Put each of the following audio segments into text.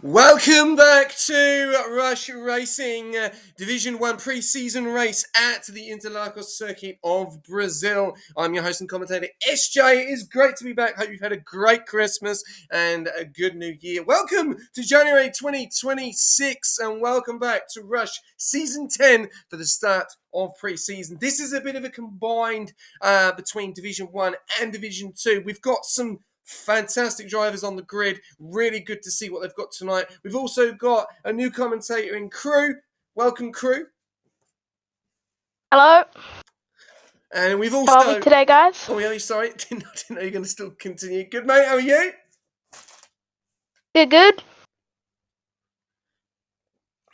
Welcome back to Rush Racing, Division 1 pre-season race at the Interlagos circuit of Brazil. I'm your host and commentator, SJ. It is great to be back. Hope you've had a great Christmas and a good new year. Welcome to January 2026 and welcome back to Rush Season 10 for the start of pre-season. This is a bit of a combined between Division 1 and Division 2. We've got some fantastic drivers on the grid. Really good to see what they've got tonight. We've also got a new commentator in Crew. Welcome, Crew. Hello. And we've also... How are we today, guys? Oh, yeah, sorry. Didn't know you were going to still continue. Good, mate. How are you? Good.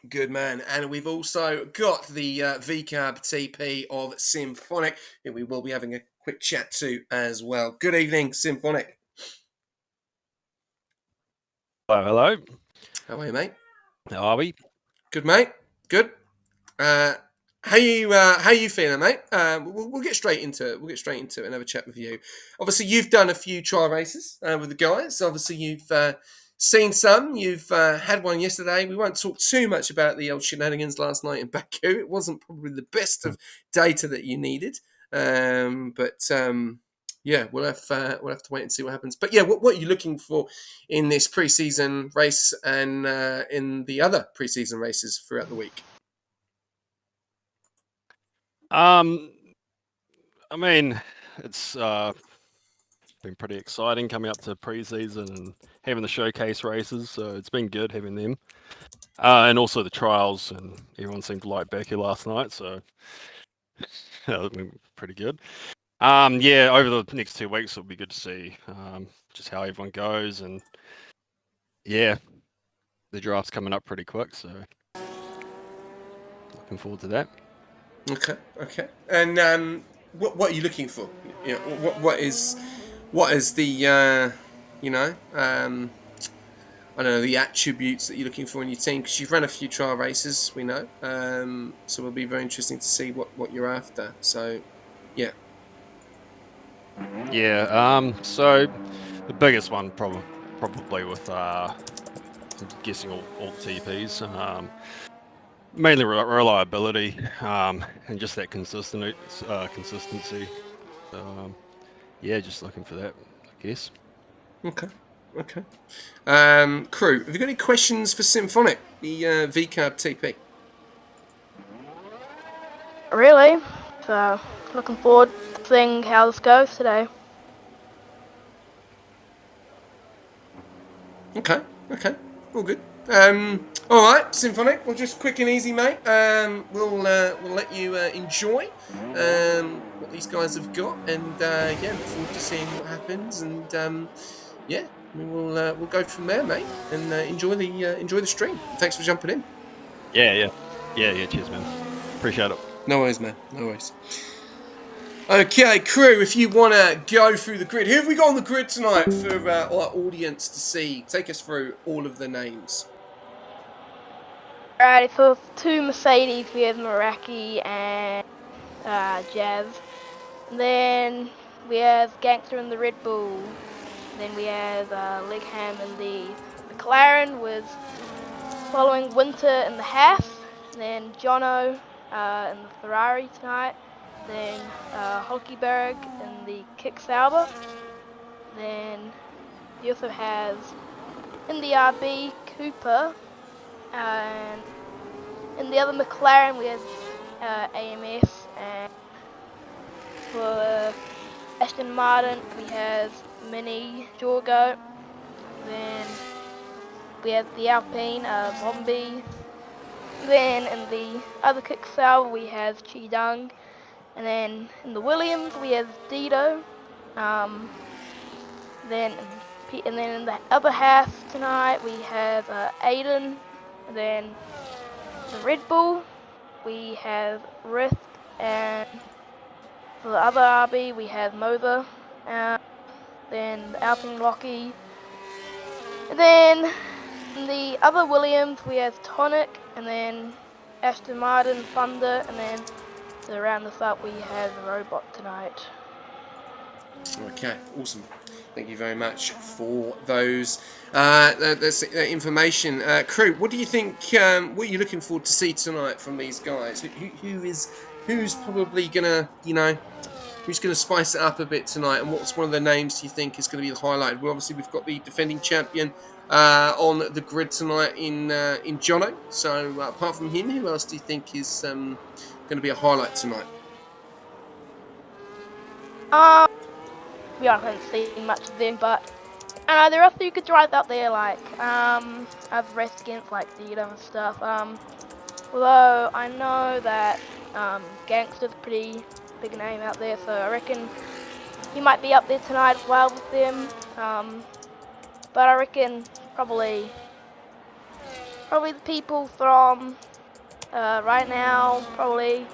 Good, man. And we've also got the VCAB TP of Symphonic, who we will be having a quick chat to as well. Good evening, Symphonic. Hello. How are you, mate? How are we? Good, mate. Good. How you feeling, mate? We'll get straight into it. We'll get straight into it and have a chat with you. Obviously, you've done a few trial races with the guys. Obviously, you've seen some. You've had one yesterday. We won't talk too much about the old shenanigans last night in Baku. It wasn't probably the best of data that you needed, yeah, we'll have to wait and see what happens. But yeah, what are you looking for in this pre-season race and in the other pre-season races throughout the week? I mean, it's been pretty exciting coming up to pre-season and having the showcase races. So it's been good having them, and also the trials. And everyone seemed to like Baku last night, so that's been pretty good. Yeah, over the next 2 weeks, it'll be good to see just how everyone goes, and yeah, the draft's coming up pretty quick, so looking forward to that. Okay. And what are you looking for? You know, what is the I don't know, the attributes that you're looking for in your team? Because you've run a few trial races, we know. So it'll be very interesting to see what you're after. So, yeah. Yeah. So the biggest one probably with I'm guessing all TPs. Mainly reliability and just that consistency. Yeah, just looking for that, I guess. Okay. Crew, have you got any questions for Symphonic, the VCAB TP? Really? So, looking forward to seeing how this goes today. Okay. All good. All right, Symphonic. Well, just quick and easy, mate. We'll let you enjoy what these guys have got, and yeah, look forward to seeing what happens. And yeah, we'll go from there, mate. And enjoy the stream. Thanks for jumping in. Yeah. Cheers, man. Appreciate it. No worries, man. No worries. Okay, Crew, if you want to go through the grid, who have we got on the grid tonight for our audience to see? Take us through all of the names. Alrighty, so 2 Mercedes, we have Meraki and Jazz. And then we have Gangster in the Red Bull. And then we have Legham in the McLaren with following Winter in the Haas. And then Jono in the Ferrari tonight. Then Hulkenberg in the Kick Sauber. Then he also has in the RB Cooper, and in the other McLaren we have AMS, and for Aston Martin we have Mini Jorgo. Then we have the Alpine Bombi. Then in the other Kick Sauber we have Chidung. And then in the Williams we have Dido. Then in the other half tonight we have Aiden. And then the Red Bull we have Rift, and for the other RB we have Mova. Then the Alpine Rocky. And then in the other Williams we have Tonic, and then Aston Martin Thunder, and then to round this up we have the Robot tonight. Okay, awesome. Thank you very much for those that information. Crew, what do you think? What are you looking forward to see tonight from these guys? Who's probably gonna, who's going to spice it up a bit tonight, and what's one of the names do you think is going to be the highlight? Well, obviously we've got the defending champion on the grid tonight in Jono. So apart from him, who else do you think is going to be a highlight tonight? We haven't seen much of them, but there are a few good drives out there. Like I've raced against like Dito and stuff. Although I know that Gangster's a pretty big name out there, so I reckon he might be up there tonight as well with them. But I reckon probably the people from right now, probably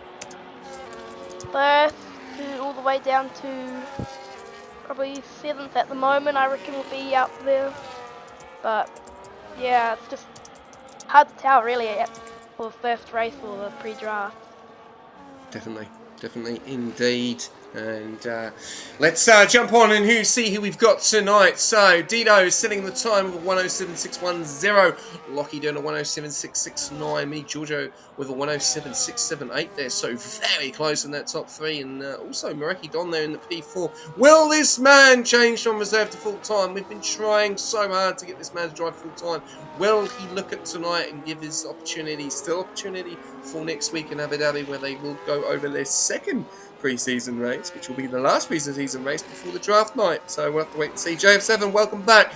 first to all the way down to probably 7th at the moment, I reckon will be out there. But yeah, it's just hard to tell really for the first race or the pre-draft. Definitely indeed. And let's jump on and see who we've got tonight. So Dito is setting the time with a 107.610. Lockie doing a 107.669. Me, Giorgio, with a 107.678 there. So very close in that top three. And also Mareki Don there in the P4. Will this man change from reserve to full time? We've been trying so hard to get this man to drive full time. Will he look at tonight and give his opportunity for next week in Abu Dhabi, where they will go over their second pre-season race, which will be the last pre-season race before the draft night. So we'll have to wait and see. JF7, welcome back.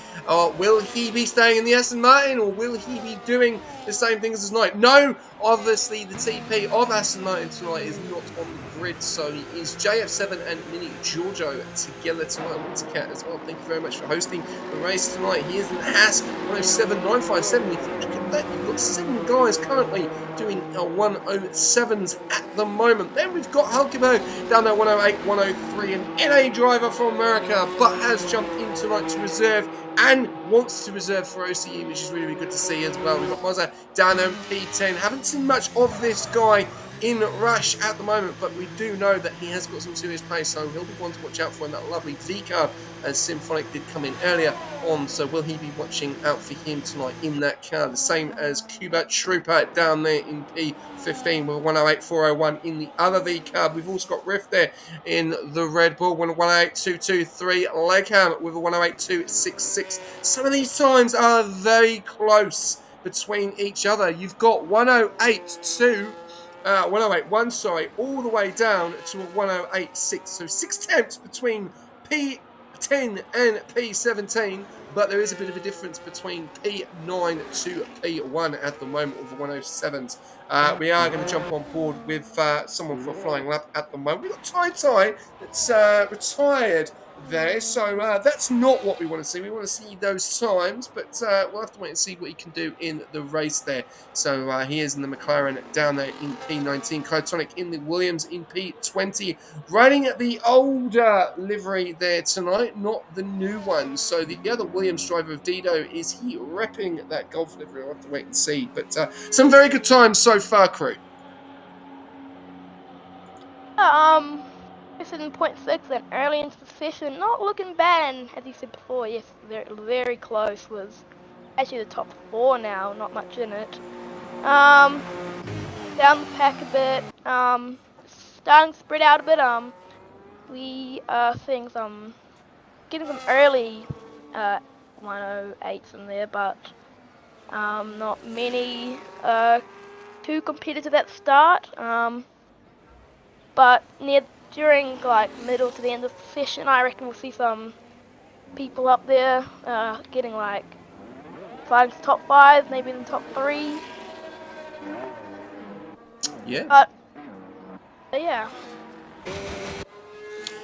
Will he be staying in the Aston Martin, or will he be doing the same things as tonight? No, obviously the TP of Aston Martin tonight is not on the grid, so it is JF7 and Mini Giorgio together tonight. Wintercat as well. Thank you very much for hosting the race tonight. Here's the Haas 107.957. If you look at that, you've got 7 guys currently doing 107s at the moment. Then we've got Hulkenberg down there 108, 103, an NA driver from America, but has jumped in tonight to reserve and wants to reserve for OCE, which is really, really good to see as well. We've got Mazza down there P10. Haven't seen much of this guy in Rush at the moment, but we do know that he has got some serious pace, so he'll be one to watch out for in that lovely V-Card, as Symphonic did come in earlier on. So will he be watching out for him tonight in that car? The same as Cuba Trooper down there in P15 with a 108.401 in the other V-Card. We've also got Riff there in the Red Bull, 108.223. Legham with a 108.266. Some of these times are very close between each other. You've got 108.1, all the way down to a 108.6. So 6 tenths between P10 and P17, but there is a bit of a difference between P9 to P1 at the moment with the 107s. We are going to jump on board with someone for a flying lap at the moment. We've got Tai that's retired there, so that's not what we want to see. We want to see those times, but we'll have to wait and see what he can do in the race there. So he is in the McLaren down there in P19, Cryotonic in the Williams in P20, riding at the older livery there tonight, not the new one. So the other Williams driver of Dito, is he repping that Golf livery? We'll have to wait and see, but some very good times so far, crew. This is in 0.6 and early into the session, not looking bad, and as you said before, yes, very close, was actually the top 4 now, not much in it. Down the pack a bit, starting to spread out a bit, we are seeing getting some early 108s in there, but not many too competitive at the start, but during like middle to the end of the session, I reckon we'll see some people up there getting like sliding to top 5, maybe in the top 3. Yeah. But yeah.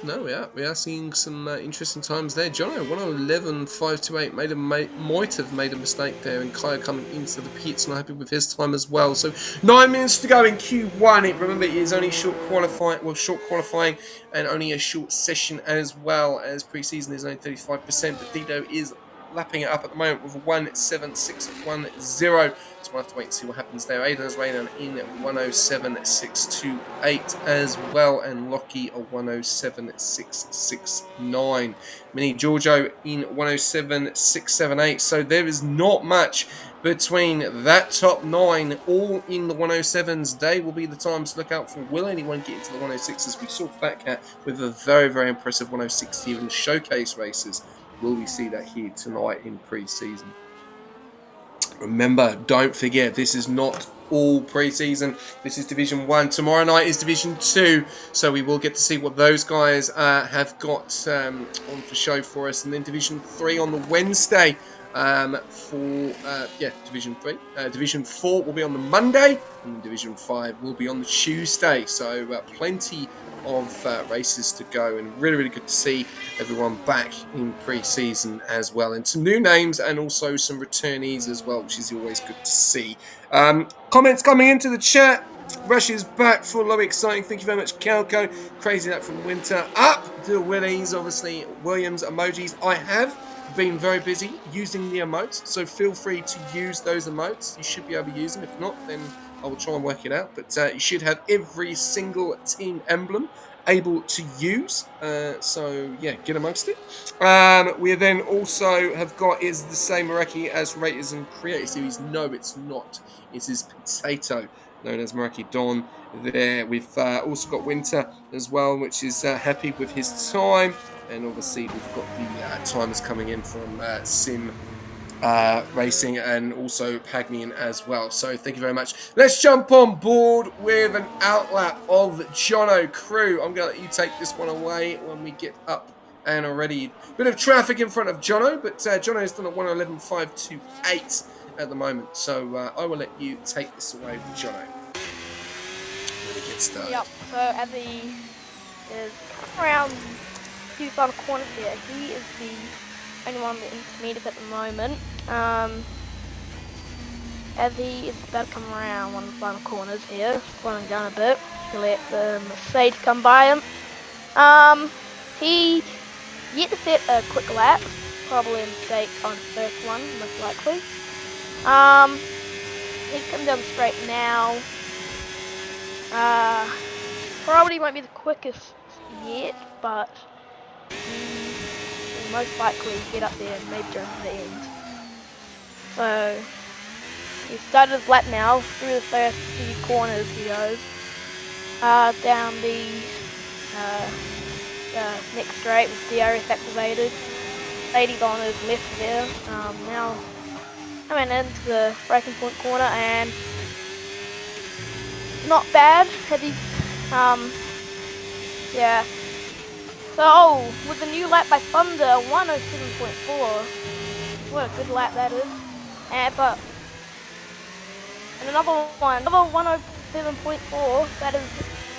No, we are seeing some interesting times there. Jono, 111.528 might have made a mistake there, and Kaya coming into the pits, not happy with his time as well. So 9 minutes to go in Q1. Remember, it is only short qualifying and only a short session as well, as pre-season is only 35%, but Dito is lapping it up at the moment with 17610. So we'll have to wait and see what happens there. Aiden's Raynon in 107.628 as well, and Lockie a 107.669. Mini Giorgio in 107.678. So there is not much between that top 9, all in the 107s. They will be the times to look out for. Will anyone get into the 106s? We saw Fat Cat with a very, very impressive 106 here in the showcase races. Will we see that here tonight in pre-season? Remember, don't forget, this is not all pre-season. This is Division 1. Tomorrow night is Division 2. So we will get to see what those guys have got on for show for us. And then Division 3 on the Wednesday for Division 3. Division 4 will be on the Monday. And Division 5 will be on the Tuesday. So plenty of races to go, and really, really good to see everyone back in pre-season as well, and some new names and also some returnees as well, which is always good to see. Comments coming into the chat. Rush is back, full of exciting. Thank you very much, Kelko. Crazy that from Winter. Up to Willies, obviously. Williams emojis. I have been very busy using the emotes, so feel free to use those emotes. You should be able to use them. If not, then I will try and work it out, but you should have every single team emblem able to use. So yeah, get amongst it. We then also have got, is the same Meraki as Raters and Creator Series? No, it's not. It is Potato, known as Meraki Don. There, we've also got Winter as well, which is happy with his time, and obviously we've got the timers coming in from Sim Racing and also Pagnian as well. So thank you very much. Let's jump on board with an outlap of Jono Crew. I'm going to let you take this one away when we get up and already. Bit of traffic in front of Jono, but Jono is done at 111.528 at the moment. So I will let you take this away with Jono when he gets started. Yep, so Abby is around 2 final corners here. He is the only one that intermediate at the moment. As he is about to come around one of the final corners here, slowing down a bit to let the Mercedes come by him. He yet to set a quick lap, probably a mistake on the first one, most likely. He's coming down the straight now. Probably won't be the quickest yet, but will most likely get up there maybe during the end. So he started his lap now. Through the first few corners he goes. Down the next straight with DRS activated. Ladies on his left there. Now coming into the braking point corner, and not bad. Had these yeah. So with the new lap by Thunder, 107.4. What a good lap that is. And another one, another 107.4. That is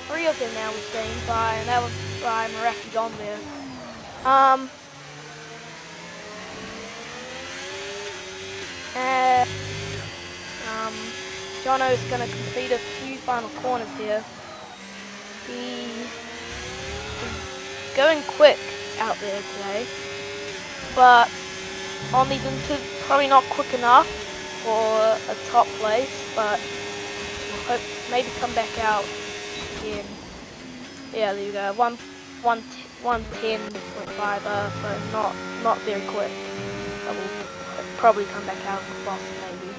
3 of them now we've seen by, and that was by Meraki Don there. Jono's gonna complete a few final corners here. He's going quick out there today, but on these inters probably not quick enough for a top place, but we'll hope maybe come back out again. Yeah, there you go, 110.5, so not very quick. But we'll probably come back out with boss maybe.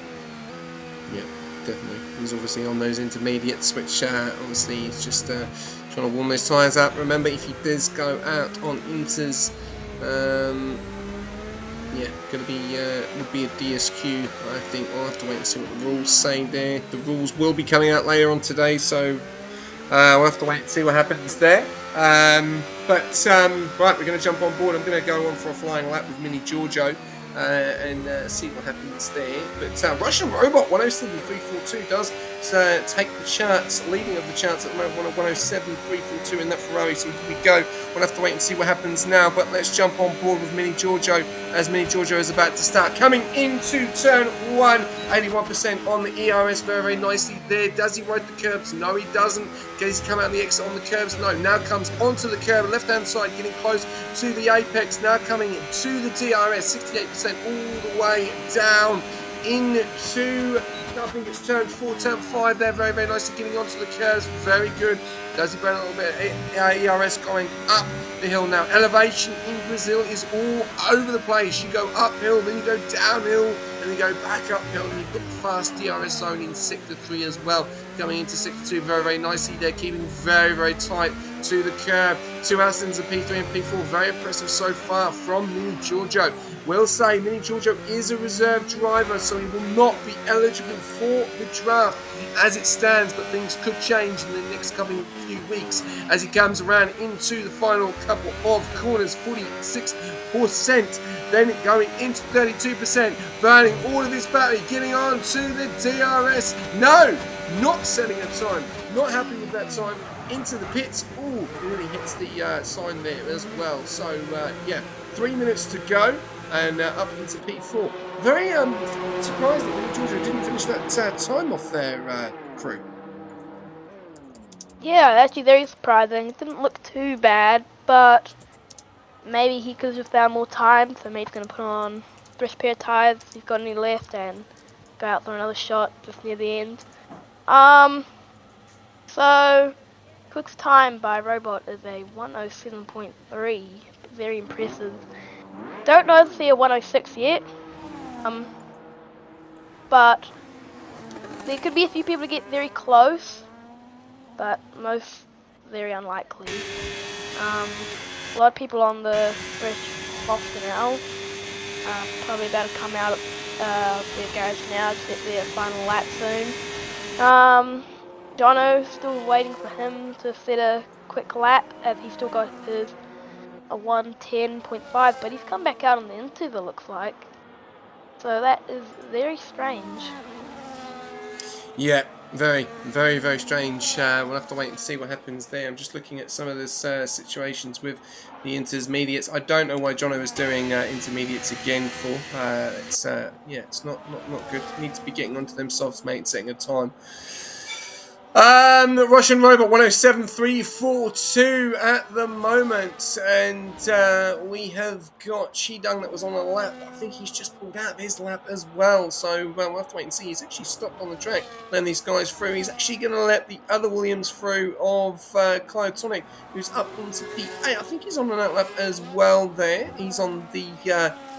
Yeah, definitely. He's obviously on those intermediates, which obviously he's just trying to warm those tyres up. Remember, if he does go out on inters, yeah, gonna be would be a DSQ. I think we'll have to wait and see what the rules say there. The rules will be coming out later on today, so we'll have to wait and see what happens there. Right, we're going to jump on board. I'm going to go on for a flying lap with Mini Giorgio and see what happens there. But Russian Robot 107.342 does take the charts, leading of the charts at the moment, 107.342 in that Ferrari. So here we go. We'll have to wait and see what happens now. But let's jump on board with Mini Giorgio as Mini Giorgio is about to start. Coming into turn 1, 81% on the ERS, very, very nicely there. Does he ride the curbs? No, he doesn't. Does he come out the exit on the curbs? No. Now comes onto the curb, left-hand side, getting close to the apex. Now coming to the DRS, 68% all the way down into, I think it's turn 4, turn 5 there, very, very nicely getting onto the curves, very good. Does he burn a little bit? ERS going up the hill now. Elevation in Brazil is all over the place. You go uphill, then you go downhill, and you go back uphill, and you've got the fast DRS zone in Sector 3 as well. Coming into Sector 2 very, very nicely. They're keeping very, very tight to the curb. 2 Astons, a P3 and P4. Very impressive so far from Mini Giorgio. Will say Mini Giorgio is a reserve driver, so he will not be eligible for the draft as it stands, but things could change in the next coming few weeks as he comes around into the final couple of corners. 46%, then going into 32%, burning all of his battery, getting on to the DRS. No, not setting a time, not happy with that time. Into the pits. Ooh, really hits the sign there as well. So yeah, 3 minutes to go, and up into P4. Very surprised that Mini Giorgio didn't finish that time off their crew. Yeah, actually very surprising. It didn't look too bad, but maybe he could have found more time, so maybe he's going to put on a fresh pair of tyres if he's got any left and go out for another shot just near the end. So Quick's time by Robot is a 107.3, very impressive. Don't know if they're 106 yet, but there could be a few people to get very close, but most very unlikely. A lot of people on the fresh box now, probably about to come out of their garage now to get their final lap soon. Jono, still waiting for him to set a quick lap as he's still got his a 110.5, but he's come back out on the interval, looks like. So that is very strange. Yeah, very, very, very strange. We'll have to wait and see what happens there. I'm just looking at some of the situations with the intermediates. I don't know why Jono is doing intermediates again for. Yeah, it's not good. You need to be getting onto them softs, mate, setting a time. Russian Robot 107.342 at the moment, and we have got Shidung that was on a lap. I think he's just pulled out of his lap as well, so we'll have to wait and see. He's actually stopped on the track, letting these guys through. He's actually going to let the other Williams through of Clyotonic, who's up into P8. I think he's on an outlap as well there. He's on the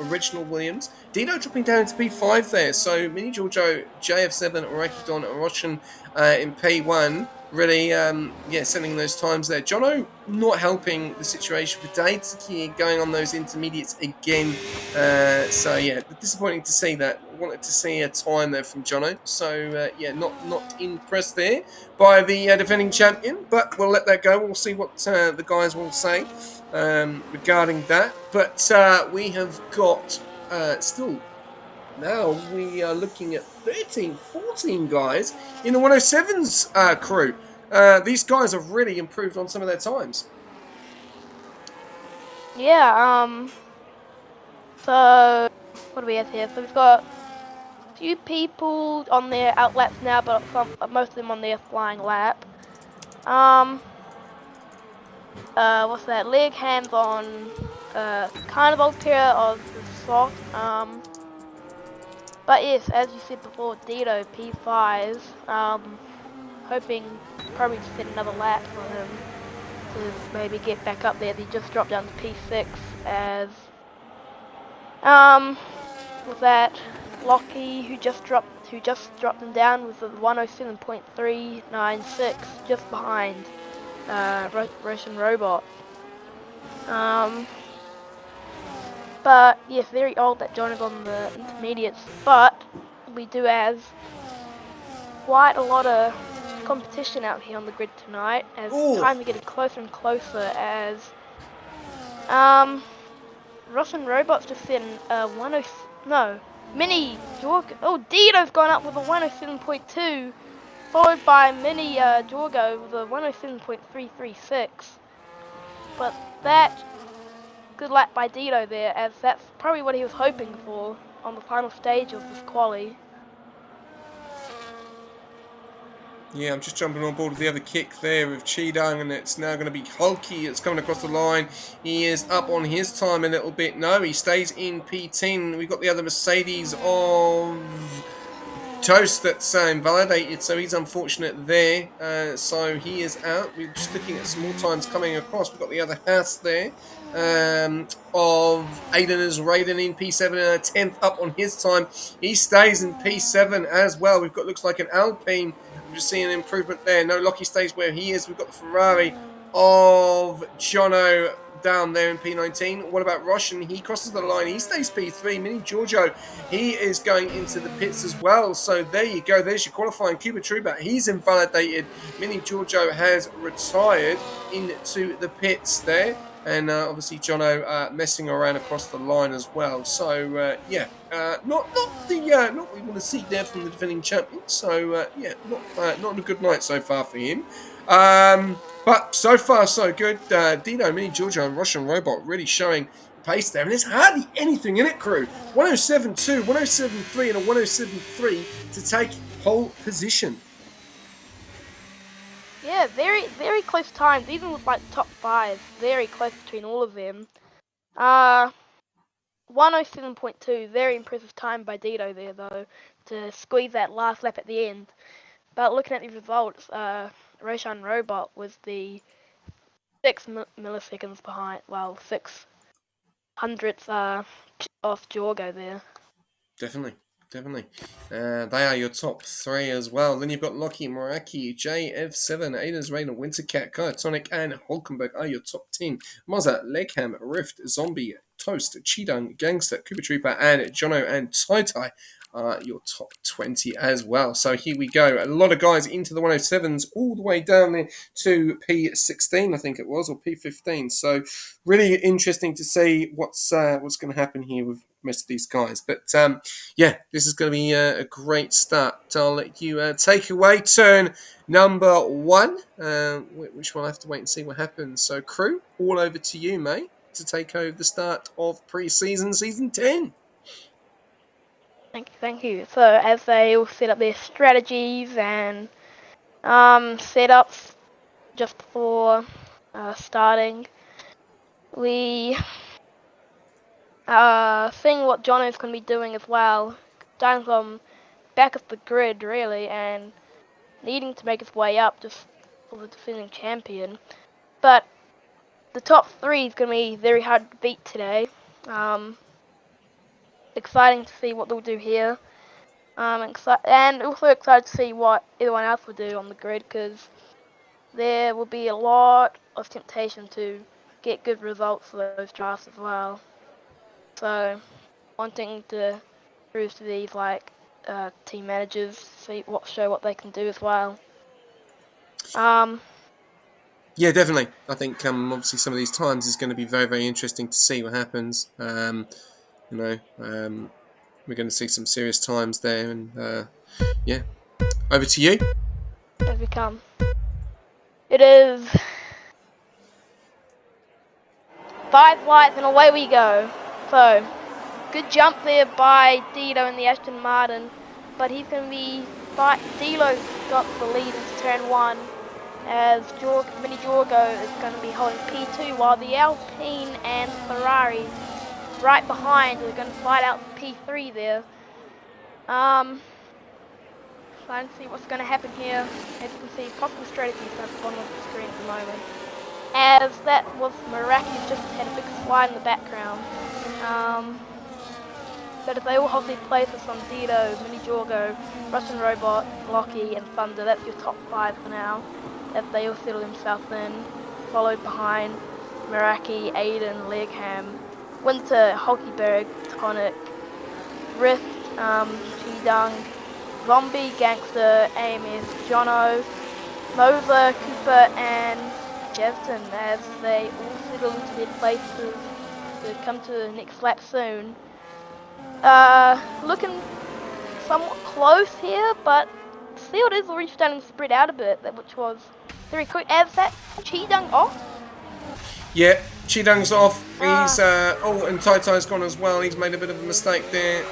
original Williams. Dino dropping down into P5 there, so Mini Giorgio, JF7, Rakidon, and Russian in P1, really, yeah, sending those times there. Jono not helping the situation for Daisuke going on those intermediates again. So yeah, disappointing to see that. Wanted to see a time there from Jono. So yeah, not impressed there by the defending champion, but we'll let that go. We'll see what the guys will say regarding that. But we have got still. Now we are looking at 14 guys in the 107's crew. These guys have really improved on some of their times. Yeah, so what do we have here? So we've got a few people on their outlaps now, but most of them on their flying lap. What's that? Leg hands on kind of old pair of the soft. But yes, as you said before, Dito P5s, hoping probably to set another lap for him to maybe get back up there. He just dropped down to P6 as with that Lockie who just dropped him down with the 107.396, just behind Russian Robot. But yes, very old that John is on the intermediates, but we do have quite a lot of competition out here on the grid tonight as time is getting closer and closer as Russian Robot's just in Mini Giorgio. Oh, Dito's gone up with a 107.2 followed by Mini Jorgo with a 107.336. But that good lap by Dino there, as that's probably what he was hoping for on the final stage of this quali. Yeah, I'm just jumping on board with the other kick there with Chidang, and it's now going to be Hulky. It's coming across the line. He is up on his time a little bit. No, he stays in P10. We've got the other Mercedes of Toast that's invalidated, so he's unfortunate there. So he is out. We're just looking at some more times coming across. We've got the other house there of Aiden as Raiden in P7 and a 10th up on his time. He stays in P7 as well. We've got, looks like an Alpine. I'm just seeing an improvement there. No, Lockie stays where he is. We've got the Ferrari of Jono down there in P19. What about Roshan? He crosses the line. He stays P3. Mini Giorgio, he is going into the pits as well. So there you go. There's your qualifying. Cuba Truba, he's invalidated. Mini Giorgio has retired into the pits there. And obviously Jono messing around across the line as well. So yeah, not what we want to see there from the defending champion. So yeah, not a good night so far for him. But so far so good. Dino, Mini Giorgio, and Russian Robot really showing pace there, and there's hardly anything in it, crew. 107.2, 107.3, and a 107.3 to take pole position. Yeah, very, very close times, even with like top 5, very close between all of them. 107.2, very impressive time by Dino there though, to squeeze that last lap at the end. But looking at the results, Roshan Robot was the 6 milliseconds behind, well, 600ths off Jorgo there. Definitely. They are your top 3 as well. Then you've got Lockie, Moraki, JF7, Aiden's Rainer, Wintercat, Kaitonic, and Hulkenberg are your top 10. Mozza, Legham, Rift, Zombie, Toast, Chidang, Gangster, Cooper Trooper, and Jono and Tai Tai are your top 20 as well. So here we go. A lot of guys into the 107s all the way down there to P16, I think it was, or P15. So really interesting to see what's going to happen here with most of these guys. But yeah, this is going to be a great start. I'll let you take away turn number 1, which we'll have to wait and see what happens. So crew, all over to you, mate, to take over the start of pre-season, season 10. Thank you. So as they all set up their strategies and setups just before starting, we seeing what Jono's going to be doing as well, starting from back of the grid really, and needing to make his way up just for the defending champion. But the top 3 is going to be very hard to beat today. Exciting to see what they'll do here. And also excited to see what everyone else will do on the grid, because there will be a lot of temptation to get good results for those drafts as well. So, wanting to prove to these team managers, show what they can do as well. Yeah, definitely. I think obviously some of these times is going to be very, very interesting to see what happens. We're going to see some serious times there, and yeah, over to you. As we come, it is 5 lights and away we go. So, good jump there by Dino in the Aston Martin, but he's going to be Dilo's got the lead into turn 1, as Mini Jorgo is going to be holding P2, while the Alpine and Ferrari right behind are going to slide out to P3 there. Trying to see what's going to happen here. As you can see, possible strategies at the bottom of the screen at the moment. As that was Meraki just had a big slide in the background. But if they all hold their places on Dino, Mini Jorgo, Russian Robot, Lockie, and Thunder, that's your top 5 for now. As they all settle themselves in, followed behind Meraki, Aiden, Legham, Winter, Hulkenberg, Tonic, Rift, Chidang, Zombie, Gangster, AMS, Jono, Mozza, Cooper, and Jevton, as they all settle into their places to come to the next lap soon. Looking somewhat close here, but field is already starting to spread out a bit, which was very quick. As that Chi-Dung off. Yeah, Chidung's off. He's Ah. oh, and Tai Tai's gone as well. He's made a bit of a mistake there.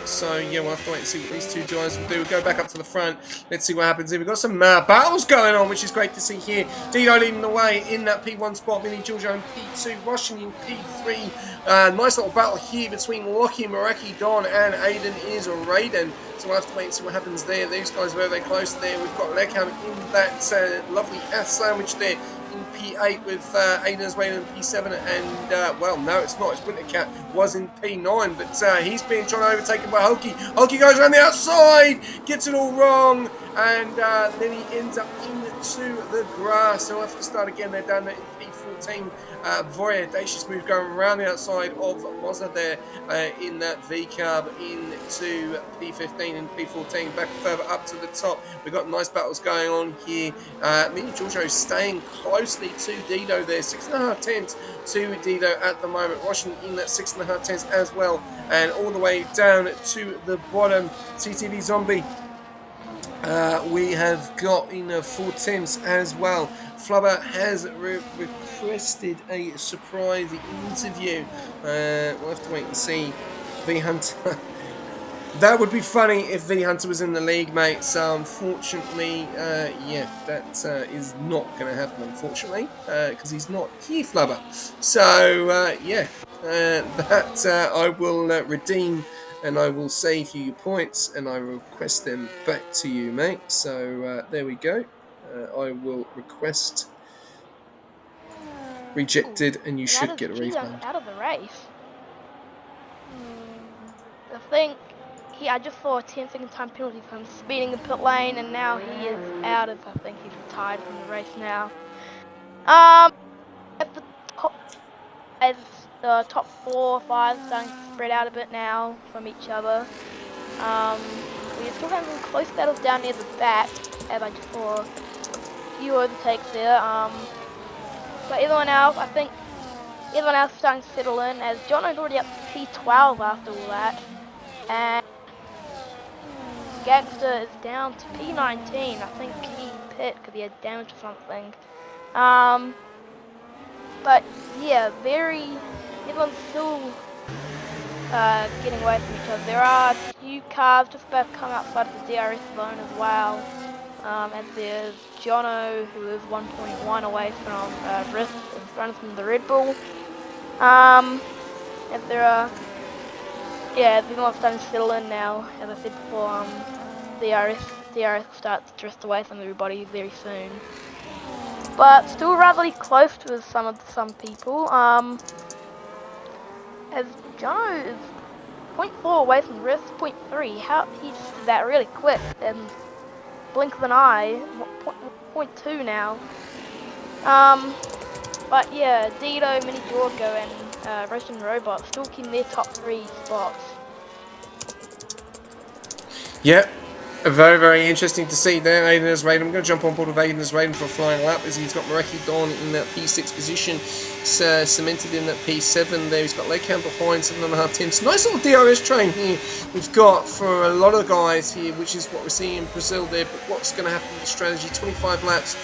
So yeah, we'll have to wait and see what these two guys will do. We'll go back up to the front. Let's see what happens here. We've got some battles going on, which is great to see here. Dido leading the way in that P1 spot. Mini Giorgio in P2. Russian in P3. Nice little battle here between Lockie, Meraki, Don, and Aiden is Raiden. So we'll have to wait and see what happens there. These guys are very close there. We've got Legham in that lovely ass sandwich there. In P8 with Aiden as well in P7, and well, no, it's not. It's Wintercat was in P9, but he's being trying to overtaken by Hulky. Hulky goes around the outside, gets it all wrong, and then he ends up into the grass. So we'll have to start again. They're down there in P14. Very audacious move going around the outside of Mozza there in that V-carb into P15 and P14, back further up to the top. We've got nice battles going on here. Mini Giorgio staying closely to Dido there, 6.5 tenths to Dido at the moment. Russian in that 6.5 tenths as well, and all the way down to the bottom. CTV Zombie. We have got in 4 tenths as well. Flubber has requested a surprise interview. We'll have to wait and see. V Hunter. That would be funny if V Hunter was in the league, mate. So unfortunately, yeah, that is not going to happen, unfortunately, because he's not here, Flubber. So yeah, that I will redeem. And I will save you your points, and I will request them back to you, mate. So there we go. I will request rejected, and you should get a refund. Out of the race. I think I just saw a 10-second time penalty for him speeding the pit lane, and now he is out of. I think he's retired from the race now. At the top, as the top 4 or 5 starting to spread out a bit now from each other. We're still having close battles down near the back, as I just saw a few overtakes there. But everyone else, I think, everyone else is starting to settle in, as Jono's already up to P12 after all that. And Gangster is down to P19. I think he pit because he had damage or something. But yeah, everyone's still getting away from each other. There are a few cars just about to come outside of the DRS zone as well. And there's Jono, who is 1.1 away from Rift in front of the Red Bull. And there are, yeah, everyone's starting to settle in now. As I said before, DRS will start to drift away from everybody very soon. But still rather close to some people. As Jono is 0.4 away from Rift, 0.3. How he just did that really quick and blink of an eye. 0.2 now. But yeah, Dido, Mini Giorgio, and Russian Robot still keeping their top 3 spots. Yep. Very, very interesting to see there. Aiden as Raiden. I'm going to jump on board with Aiden as Raiden for a flying lap as he's got Meraki Don in that P6 position, cemented in that P7 there. He's got Legham behind, 7.5 tenths. Nice little DRS train here we've got for a lot of guys here, which is what we're seeing in Brazil there. But what's going to happen with the strategy? 25 laps,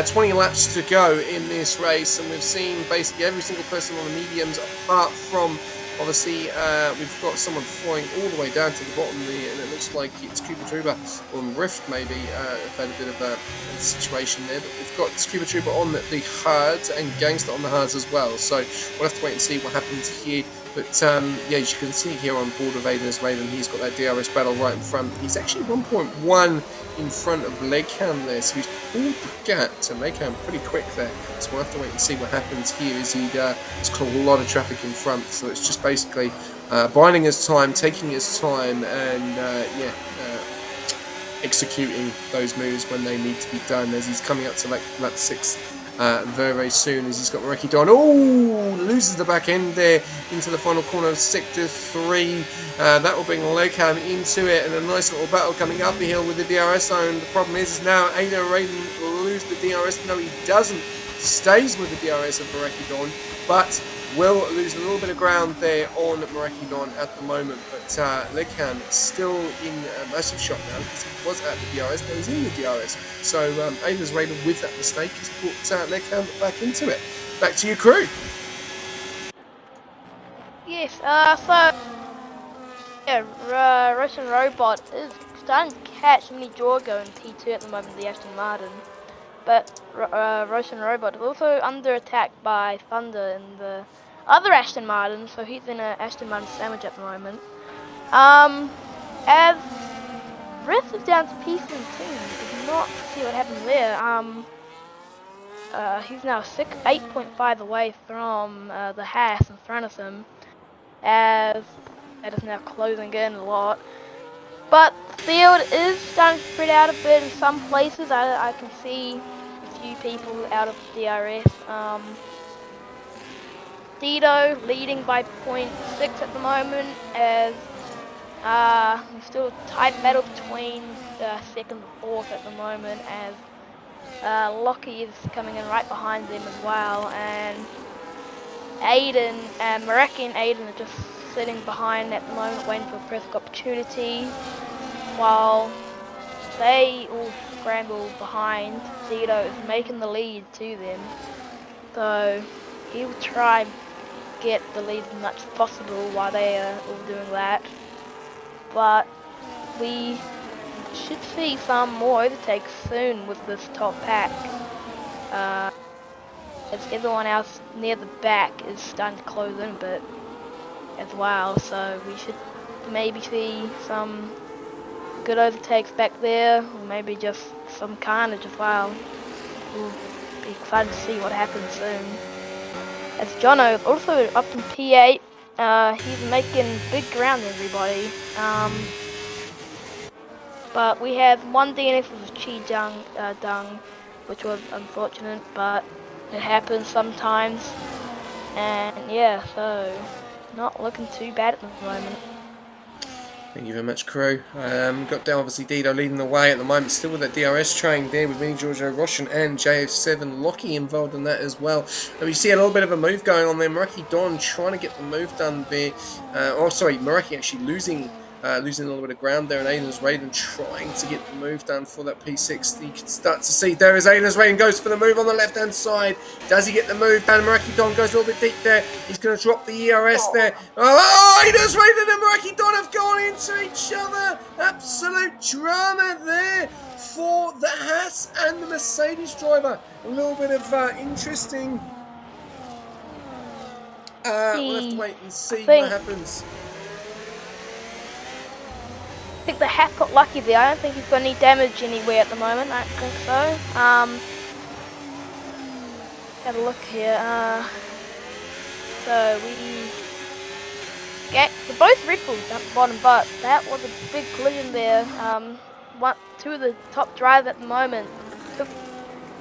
20 laps to go in this race, and we've seen basically every single person on the mediums apart from obviously, we've got someone flying all the way down to the bottom there, and it looks like it's Scuba Trooper on Rift maybe. I've had a bit of a situation there, but we've got Scuba Trooper on the hards and Gangster on the hards as well. So we'll have to wait and see what happens here. But yeah, as you can see here on board of Aiden as Raiden, he's got that DRS battle right in front. He's actually 1.1 in front of Legham there, so he's pulled the gap to Legham pretty quick there. So we'll have to wait and see what happens here as he's got a lot of traffic in front. So it's just basically biding his time, taking his time, and yeah, executing those moves when they need to be done as he's coming up to lap 6. Very, very soon as he's got Meraki Don. Oh, loses the back end there into the final corner of Sector 3. That will bring Legham into it, and a nice little battle coming up the hill with the DRS zone. The problem is now Ada Raiden will lose the DRS. No, he doesn't. Stays with the DRS of Meraki Don, but will lose a little bit of ground there on Mareki at the moment, but Legham still in a massive shot now because he was at the DRS, now he's in the DRS. So Aiden's Raider with that mistake has put Legham back into it. Back to you, crew. Yes, so yeah, Russian Robot is starting to catch Mini Jorgo in P2 at the moment, the Aston Martin. But Russian Robot is also under attack by Thunder and the other Aston Martin, so he's in an Aston Martin sandwich at the moment. As Riff is down to P17, did not see what happened there. He's now 8.5 away from the Haas in front of him, as that is now closing in a lot. But the field is starting to spread out a bit in some places. I can see a few people out of DRS. Dido leading by 0.6 at the moment, as there's still a tight battle between second and fourth at the moment, as Lockie is coming in right behind them as well, and Aiden and Mareki and Aiden are just sitting behind at the moment waiting for a perfect opportunity, while they all scramble behind. Dido is making the lead to them, so he will try and get the lead as much as possible while they are all doing that. But we should see some more overtakes soon with this top pack, as everyone else near the back is starting to close in a bit as well, so we should maybe see some good overtakes back there, or maybe just some carnage as well. We'll be excited to see what happens soon. As Jono is also up in P8, he's making big ground everybody. But we have one DNF with Chi Dung, which was unfortunate, but it happens sometimes. And yeah, so not looking too bad at the moment. Thank you very much, crew. Got down, obviously, Dido leading the way at the moment, still with that DRS train there with Mini Giorgio Roshan and JF7 Lockie involved in that as well. And we see a little bit of a move going on there. Mareki Don trying to get the move done there. Mareki actually losing a little bit of ground there, and Aiden's Raiden trying to get the move done for that P6. You can start to see there is Aiden's Raiden goes for the move on the left hand side. Does he get the move done? Mareki Don goes a little bit deep there. He's going to drop the ERS there. Oh, Aiden's Raiden and Mareki Don have gone into each other. Absolute drama there for the Haas and the Mercedes driver. A little bit of interesting. We'll have to wait and see what happens. I think the Haas got lucky there. I don't think he's got any damage anywhere at the moment. I don't think so. Have a look here. So they're both Red Bulls at the bottom, but that was a big collision there. Two of the top drivers at the moment took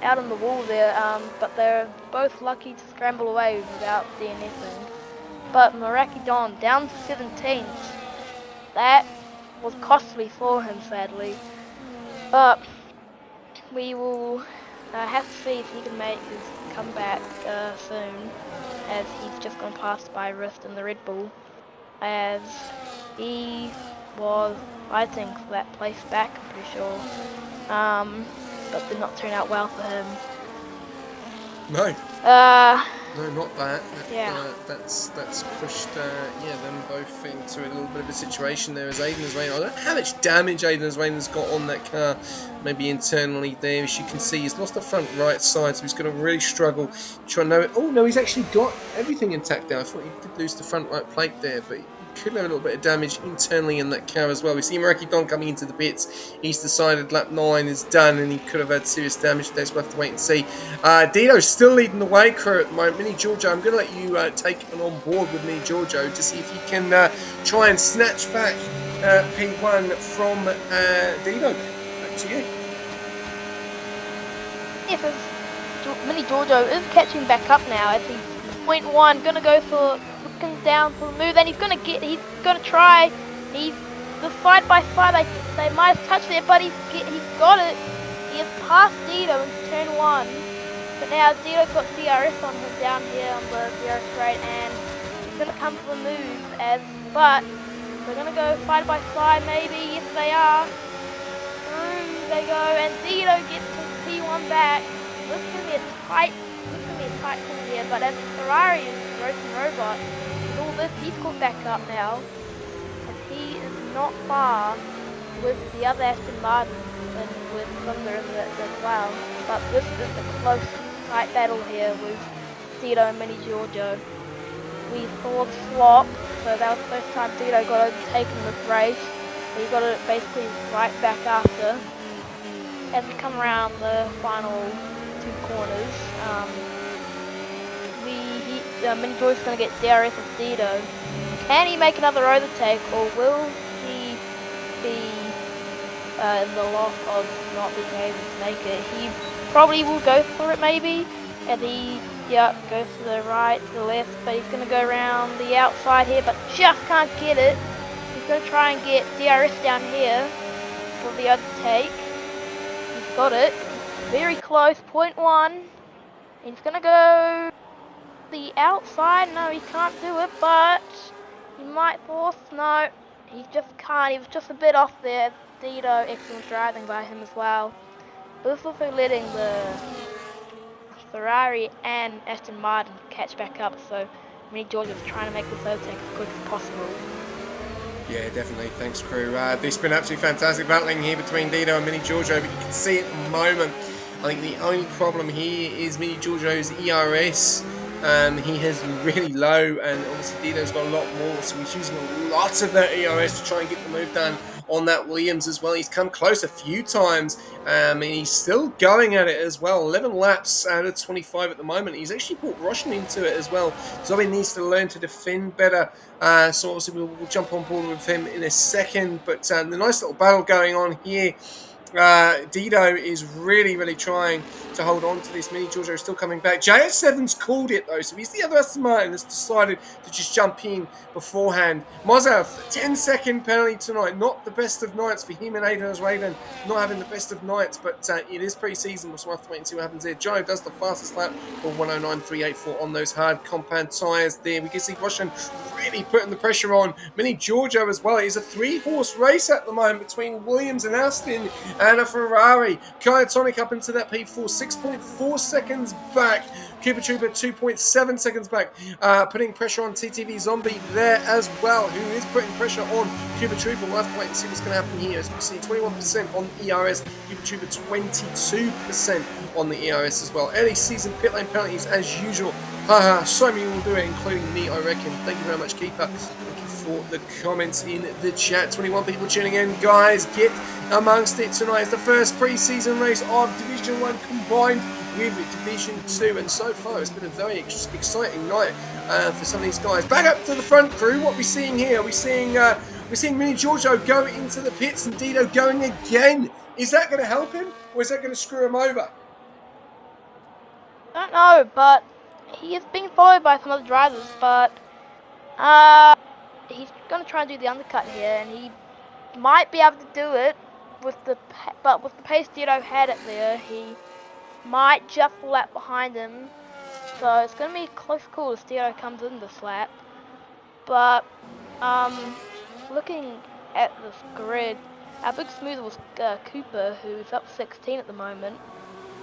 out on the wall there, but they're both lucky to scramble away without DNFing. But Mareki Don down to 17th. That was costly for him, sadly, but we will have to see if he can make his comeback soon, as he's just gone past by Rist and the Red Bull, as he was fighting for that place back, I'm pretty sure, but did not turn out well for him. No. No, not that. That's pushed them both into a little bit of a situation there as Aiden's Rain. I don't know how much damage Aiden's Rain has got on that car, maybe internally there. As you can see, he's lost the front right side, so he's going to really struggle trying to know it. Oh no, he's actually got everything intact now. I thought he did lose the front right plate there, but he could have a little bit of damage internally in that car as well. We see Mareki Don coming into the pits. He's decided lap 9 is done and he could have had serious damage there, so we'll have to wait and see. Dido's still leading the way, crew, at the moment. Mini Giorgio, I'm going to let you take it on board with Mini Giorgio to see if you can try and snatch back P1 from Dido. Back to you. Yes, Mini Giorgio is catching back up now as he's 0.1, going to go for down for the move, and he's gonna try. He's the side by side. They might have touched there, but he's got it. He has passed Dido in turn 1, But now Dito's got DRS on him down here on the DRS straight, and he's gonna come for the move. But they're gonna go side by side, maybe. Yes, they are. Through they go, and Dito gets his P1 back. This is gonna be a tight call here. But as Ferrari is racing robot, with all this, he's caught back up now, as he is not far with the other Aston Martin and with Thunder in it as well. But this is a close, tight battle here with Dito and Mini Giorgio. We saw the swap, so that was the first time Dito got overtaken this race. He got it basically right back after. As we come around the final 2 corners, Mini Giorgio's going to get DRS of Dito. Can he make another overtake, or will he be in the loss of not being able to make it? He probably will go for it maybe, and he goes to the right, to the left, but he's going to go around the outside here, but just can't get it. He's going to try and get DRS down here for the overtake. He's got it. Very close, 0.1. He's going to go the outside. No, he can't do it, but he might force. No, he just can't. He was just a bit off there. Dito, excellent driving by him as well. But this also letting the Ferrari and Aston Martin catch back up, so Mini Giorgio's trying to make this overtake as quick as possible. Yeah, definitely. Thanks, crew. This has been absolutely fantastic battling here between Dito and Mini Giorgio, but you can see at the moment, I think the only problem here is Mini Giorgio's ERS. He has really low, and obviously Dito's got a lot more, so he's using a lot of that ERS to try and get the move done on that Williams as well. He's come close a few times, and he's still going at it as well. 11 laps out of 25 at the moment. He's actually brought Roshan into it as well. Zoe needs to learn to defend better, so obviously we'll jump on board with him in a second, but the nice little battle going on here. Dito is really trying to hold on to this. Mini Giorgio is still coming back. JS7's called it though, so he's the other Aston Martin that's decided to just jump in beforehand. Mozart, 10-second penalty tonight. Not the best of nights for him and Aidan Raiden. Not having the best of nights, but it is pre-season. We'll have to wait and see what happens there. Joe does the fastest lap for 109.384 on those hard compound tyres there. We can see Roshan really putting the pressure on. Mini Giorgio as well. It is a 3-horse race at the moment between Williams and Aston and a Ferrari. Kyotonic up into that P4, 6.4 seconds back. Cooper Trooper 2.7 seconds back, putting pressure on TTV Zombie there as well, who is putting pressure on Cooper Trooper. We'll have to wait and see what's going to happen here. As we see, 21% on the ERS, Cooper Trooper 22% on the ERS as well. Early season pit lane penalties as usual. So many will do it, including me, I reckon. Thank you very much, Keeper. Thank you for the comments in the chat. 21 people tuning in. Guys, get amongst it tonight. It's the first pre-season race of Division 1 combined with Division 2, and so far it's been a very exciting night for some of these guys. Back up to the front, crew. What are we seeing here? We're seeing Mini Giorgio go into the pits and Dito going again. Is that going to help him, or is that going to screw him over? I don't know, but he is being followed by some other drivers, but he's going to try and do the undercut here, and he might be able to do it with the pace Dito had it there. He might just lap behind him, so it's going to be a close call as Dito comes in this lap. But looking at this grid, our big smoother was Cooper, who's up 16 at the moment,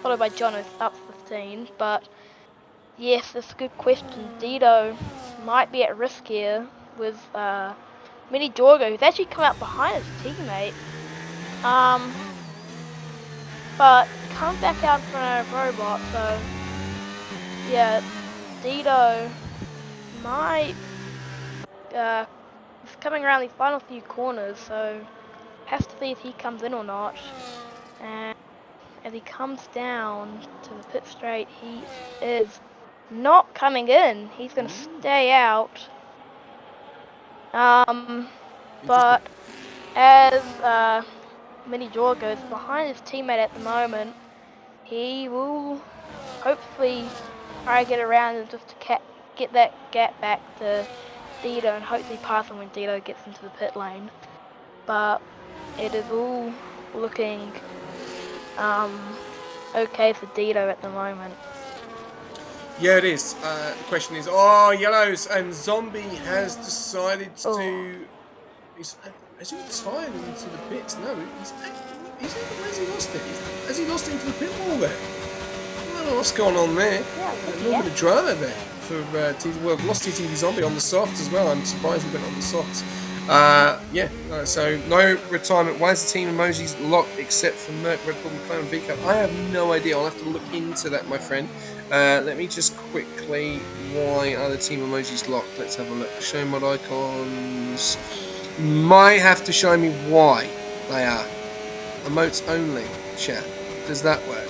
followed by John, who's up 15. But yes, that's a good question. Dito might be at risk here with Mini Giorgio, who's actually come out behind his teammate. But comes back out in front of a robot, so yeah, Dito might is coming around the final few corners, so has to see if he comes in or not. And as he comes down to the pit straight, he is not coming in. He's going to stay out. But as Mini Giorgio is behind his teammate at the moment, he will hopefully try to get around and just to get that gap back to Dito and hopefully pass him when Dito gets into the pit lane. But it is all looking okay for Dito at the moment. Yeah, it is. The question is, oh, Yellows and Zombie has decided Oh. to. Has he retired into the pits? No, where's he lost it? Has he lost it into the pit wall there? I don't know what's going on there. Yeah, A little bit of drama there for well, I've lost TTV Zombie on the softs as well. I'm surprised he went on the softs. So no retirement. Why is the team emojis locked except for Merc, Red Bull, McLaren, VCAP? I have no idea. I'll have to look into that, my friend. Let me just quickly. Why are the team emojis locked? Let's have a look. Show mod icons. Might have to show me why they are. Emotes only. Chat. Does that work?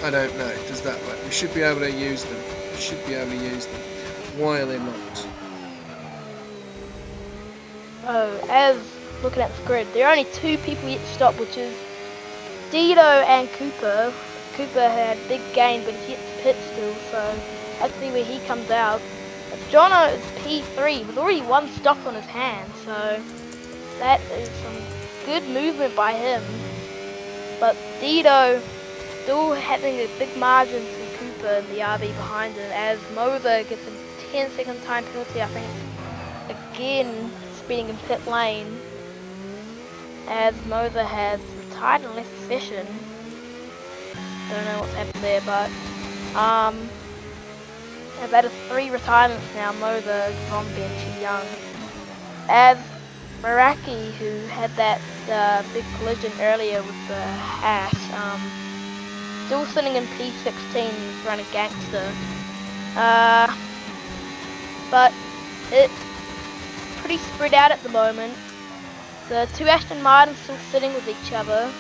I don't know. Does that work? We should be able to use them. Why are they not? Oh, as looking at the grid, there are only 2 people yet to stop, which is Dido and Cooper. Cooper had big gain, but he's yet to pit still, so let's see where he comes out. Jono is P3 with already 1 stop on his hand, so that is some good movement by him. But Dido still having a big margin to Cooper and the RB behind him, as Mother gets a 10-second time penalty, I think, again speeding in pit lane, as Mother has retired and left the session. Don't know what's happened there, but that is 3 retirements now. Mother, Zombie and Chi Young. As Meraki, who had that big collision earlier with the Hash, still sitting in P16 running Gangster. But it's pretty spread out at the moment. The 2 Aston Martins still sitting with each other.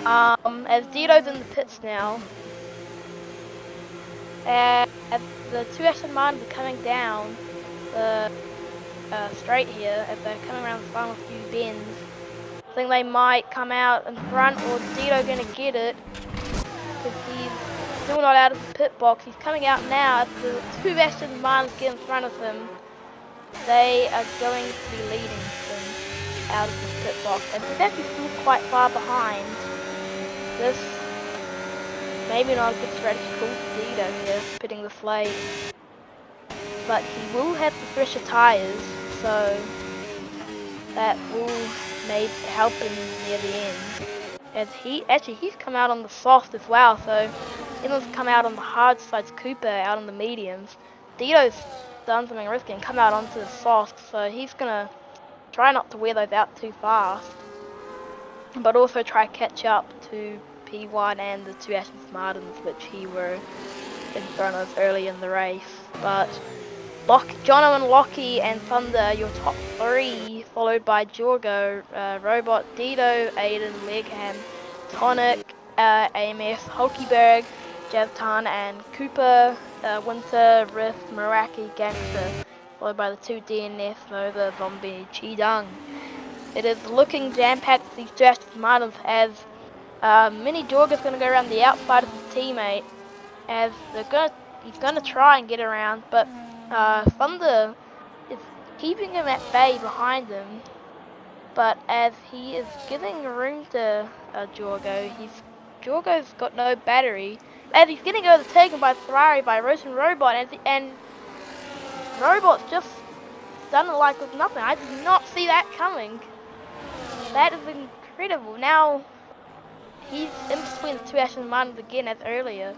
As Dido's in the pits now. As the 2 Aston Martins are coming down the straight here, as they're coming around the final few bends. I think they might come out in front, or Dido gonna get it, because he's still not out of the pit box. He's coming out now. As the 2 Aston Martins get in front of him, they are going to be leading him out of the pit box, and he's actually still quite far behind. This maybe not a good strategy call for Dido here, pitting the slate. But he will have the fresher tyres, so that will maybe help him near the end. As he's come out on the soft as well, so Elan's come out on the hard sides, Cooper out on the mediums. Dido's done something risky and come out onto the soft, so he's gonna try not to wear those out too fast, but also try to catch up to P1 and the 2 Aston Martins, which he were in front of early in the race. But Jono and Lockie and Thunder, your top 3, followed by Jorgo, Robot, Dido, Aiden, Legham, Tonic, AMS, Hulkyberg, Javtan and Cooper, Winter, Riff, Meraki, Gangster, followed by the 2 DNF, Nova, Zombie, Chi-Dung. It is looking jam-packed for these 2 Aston Martins, as Mini Jorgo's going to go around the outside of his teammate, as he's going to try and get around, but Thunder is keeping him at bay behind him. But as he is giving room to Jorgo's got no battery, as he's getting overtaken by Ferrari by Rose and Robot, and Robot's just done it like with nothing. I did not see that coming. That is incredible. Now he's in between the 2 Aston Martins again as earlier.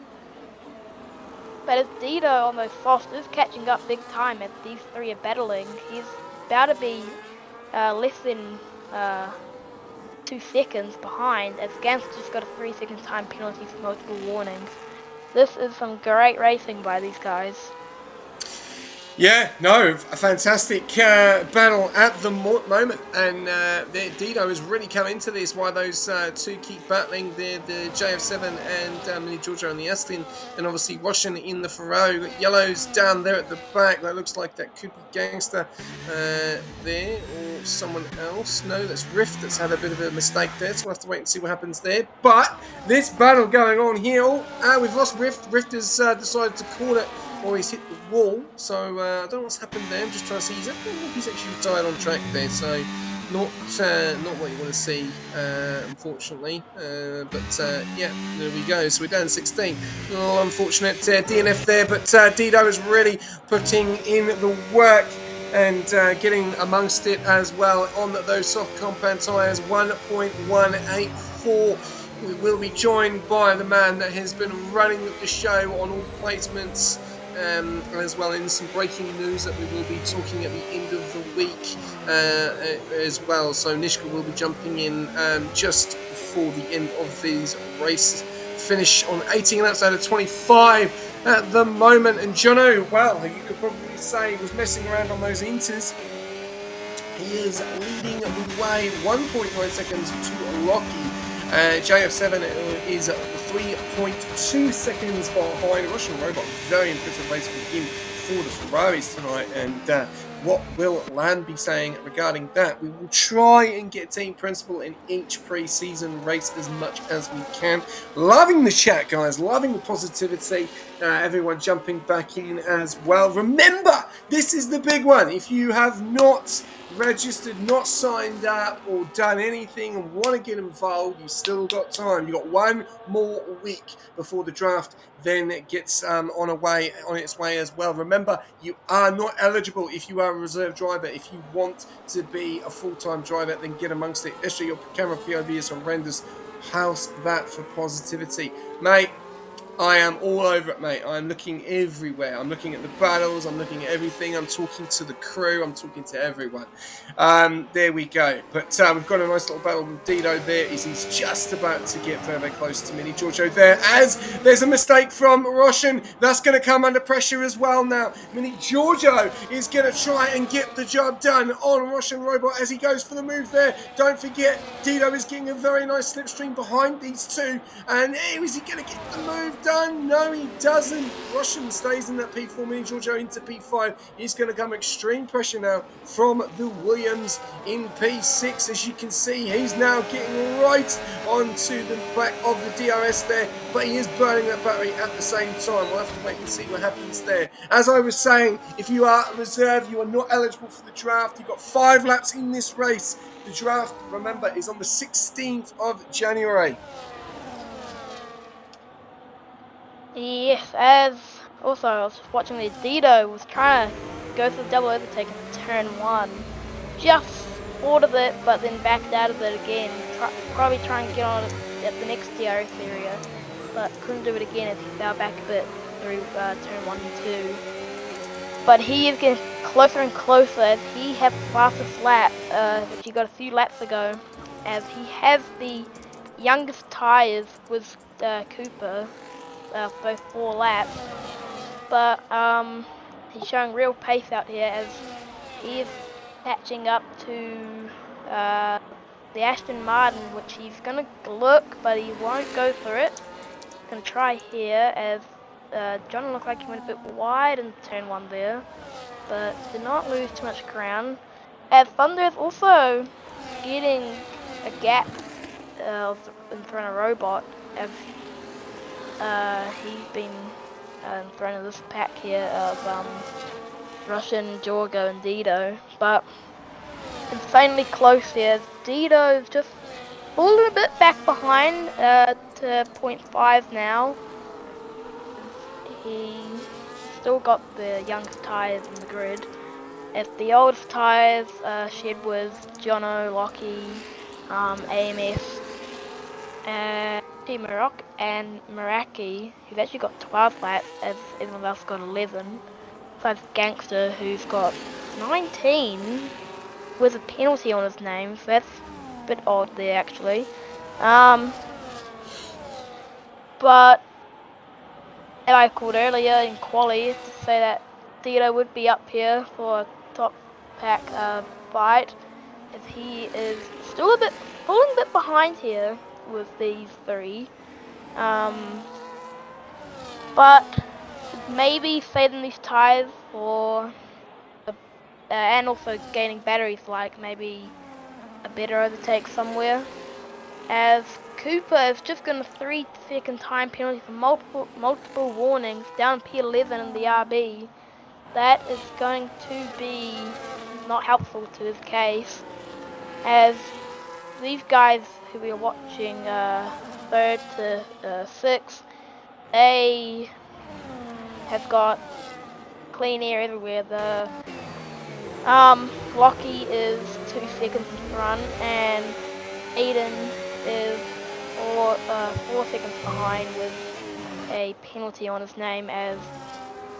But as Dido on those softs is catching up big time as these 3 are battling, he's about to be less than 2 seconds behind, as Gans just got a 3-second time penalty for multiple warnings. This is some great racing by these guys. Yeah, no, a fantastic battle at the moment, and Dido has really come into this while those 2 keep battling, the JF7 and Mini Giorgio and the Aston, and obviously Washington in the Ferrari. We've got Yellows down there at the back. That looks like that Cooper Gangster there, or someone else. No, that's Rift that's had a bit of a mistake there, so we'll have to wait and see what happens there. But this battle going on here, we've lost Rift. Rift has decided to call it, or he's hit the wall, so I don't know what's happened there. I'm just trying to see. He's actually retired on track there, so not what you want to see, unfortunately. Yeah, there we go. So we're down 16. A little unfortunate DNF there, but Dido is really putting in the work and getting amongst it as well on those soft compound tyres. 1.184. We will be joined by the man that has been running the show on all the placements. As well in some breaking news that we will be talking at the end of the week as well. So Nishka will be jumping in just before the end of these races. Finish on 18 laps out of 25 at the moment. And Jono, well, you could probably say was messing around on those inters. He is leading the way, 1.9 seconds to Lockie. JF7 is 3.2 seconds behind. Russian Robot, very impressive race from him for the Ferraris tonight. And what will Lan be saying regarding that? We will try and get team principal in each pre-season race as much as we can. Loving the chat, guys. Loving the positivity. Everyone jumping back in as well. Remember, this is the big one. If you have not registered, not signed up, or done anything and want to get involved, you still got time. You got one more week before the draft then it gets on its way as well. Remember, you are not eligible if you are a reserve driver. If you want to be a full-time driver, then get amongst it. Esther, your camera POV is horrendous. How's that for positivity? Mate, I am all over it, mate. I'm looking everywhere. I'm looking at the battles. I'm looking at everything. I'm talking to the crew. I'm talking to everyone. There we go. But we've got a nice little battle with Dido there. He's just about to get very, very close to Mini Giorgio there. As there's a mistake from Roshan. That's going to come under pressure as well now. Mini Giorgio is going to try and get the job done on Roshan Robot as he goes for the move there. Don't forget, Dido is getting a very nice slipstream behind these two. And is he going to get the move done? No, he doesn't. Russian stays in that P4. Mini Giorgio into P5. He's going to come extreme pressure now from the Williams in P6. As you can see, he's now getting right onto the back of the DRS there, but he is burning that battery at the same time. We'll have to wait and see what happens there. As I was saying, if you are a reserve, you are not eligible for the draft. You've got 5 laps in this race. The draft, remember, is on the 16th of January. Yes, as also I was just watching the Dido was trying to go for the double overtake in turn 1. Just ordered it, but then backed out of it again. Probably trying to get on it at the next DRS area, but couldn't do it again as he fell back a bit through turn 1 and 2. But he is getting closer and closer as he had the fastest lap, which he got a few laps ago, as he has the youngest tyres with Cooper. So 4 laps, but he's showing real pace out here as he is catching up to the Aston Martin, which he's gonna look, but he won't go for it. He's gonna try here as John looked like he went a bit wide in turn 1 there, but did not lose too much ground. As Thunder is also getting a gap in front of Robot as he's been in front of this pack here of Russian, Jorgo and Dido, but insanely close here. Dido's just falling a bit back behind to 0.5 now. He still got the youngest tyres in the grid. As the oldest tyres shed was Jono, Lockie, AMS, and Team Maroc and Meraki, who's actually got 12 laps, as everyone else got 11. Besides Gangster, who's got 19 with a penalty on his name, so that's a bit odd there actually. But as I called earlier in quali to say that Dido would be up here for a top pack fight, as he is still falling a bit behind here with these 3. But maybe saving these tyres for and also gaining batteries, like maybe a better overtake somewhere, as Cooper is just got a 3-second time penalty for multiple warnings down P11 in the RB. That is going to be not helpful to his case. as these guys who we are watching, 3rd to 6th, they have got clean air everywhere. The Lockie is 2 seconds in front, and Aiden is 4 seconds behind with a penalty on his name, as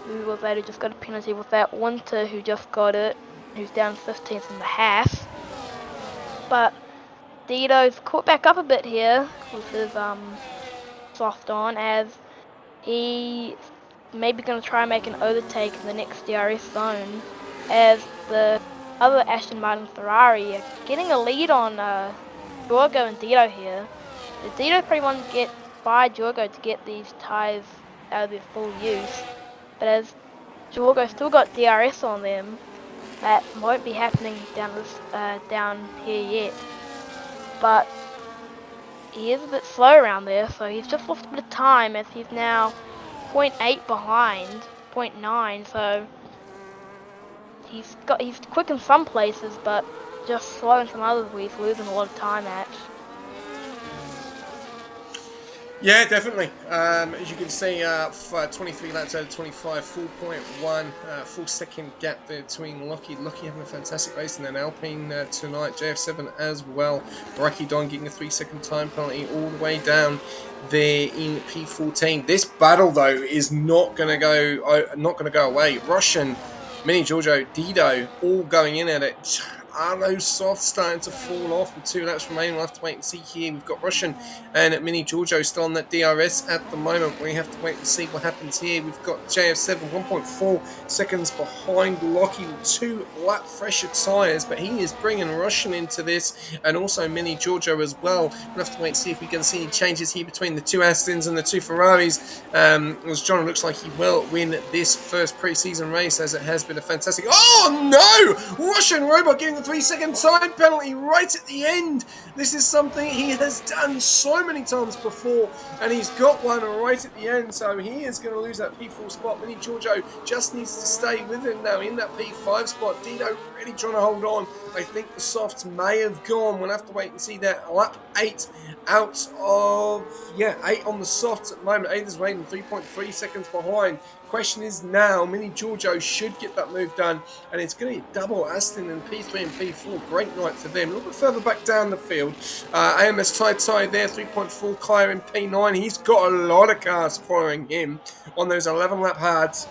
who was later just got a penalty with that Winter who just got it, who's down 15th in the half. But Dito's caught back up a bit here with his soft on, as he maybe going to try and make an overtake in the next DRS zone, as the other Aston Martin Ferrari are getting a lead on Jorgo and Dito here. Dito probably want to get by Jorgo to get these tyres out of their full use, but as Jorgo's still got DRS on them, that won't be happening down here yet. But he is a bit slow around there, so he's just lost a bit of time, as he's now 0.8 behind 0.9. So he's quick in some places, but just slow in some others where he's losing a lot of time at. Yeah, definitely. As you can see, 23 laps out of 25, 4.1 full second gap there between Lockie having a fantastic race, and then Alpine tonight, JF7 as well. Rocky Don getting a 3-second time penalty all the way down there in P14. This battle though is not going to go away. Russian, Mini Giorgio, Dito, all going in at it. Are those softs starting to fall off with 2 laps remaining? We'll have to wait and see here. We've got Russian and Mini Giorgio still on that DRS at the moment. We have to wait and see what happens here. We've got JF7 1.4 seconds behind Lockie with 2 lap fresher tyres, but he is bringing Russian into this, and also Mini Giorgio as well. We'll have to wait and see if we can see any changes here between the 2 Astons and the 2 Ferraris. As John looks like he will win this first pre-season race, as it has been a fantastic... Oh no! Russian Robot getting the 3-second time penalty right at the end. This is something he has done so many times before, and he's got one right at the end, so he is going to lose that P4 spot. Mini Giorgio just needs to stay with him now in that P5 spot. Dito really trying to hold on. I think the softs may have gone. We'll have to wait and see that. Lap 8 out of... 8 on the softs at the moment. 8 is waiting 3.3 seconds behind. Question is now, Mini Giorgio should get that move done, and it's going to be double Aston in P3 and P4. Great night for them. A little bit further back down the field, AMS Tai there, 3.4 Kaya in P9. He's got a lot of cars following him on those 11 lap hards.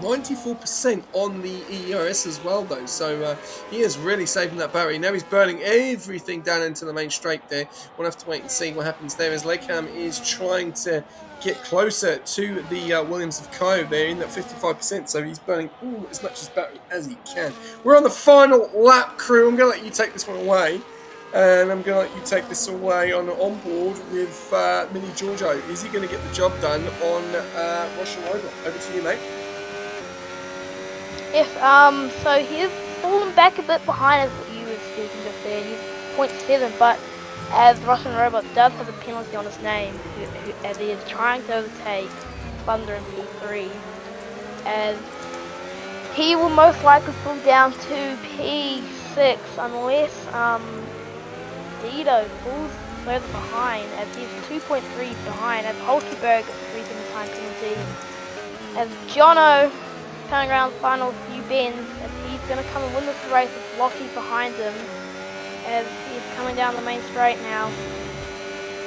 94% on the EOS as well though, so he is really saving that battery. Now he's burning everything down into the main straight there. We'll have to wait and see what happens there, as Lakeham is trying to get closer to the Williams of Cove there in that 55%, so he's burning as much as battery as he can. We're on the final lap, crew. I'm going to let you take this one away, and I'm going to let you take this away on board with Mini Giorgio. Is he going to get the job done on Russian Robot? Over to you, mate. Yes, so he's fallen back a bit behind, as what you were speaking just there. He's 0.7, but as Russian Robot does have a penalty on his name, as he is trying to overtake Thunder in P3, as he will most likely fall down to P6 unless Dito falls further behind, as he's 2.3 behind, as Hulkenberg gets a 3-second time penalty, as Jono coming around the final few bends, as he's going to come and win this race with Lockie behind him, as he's coming down the main straight now.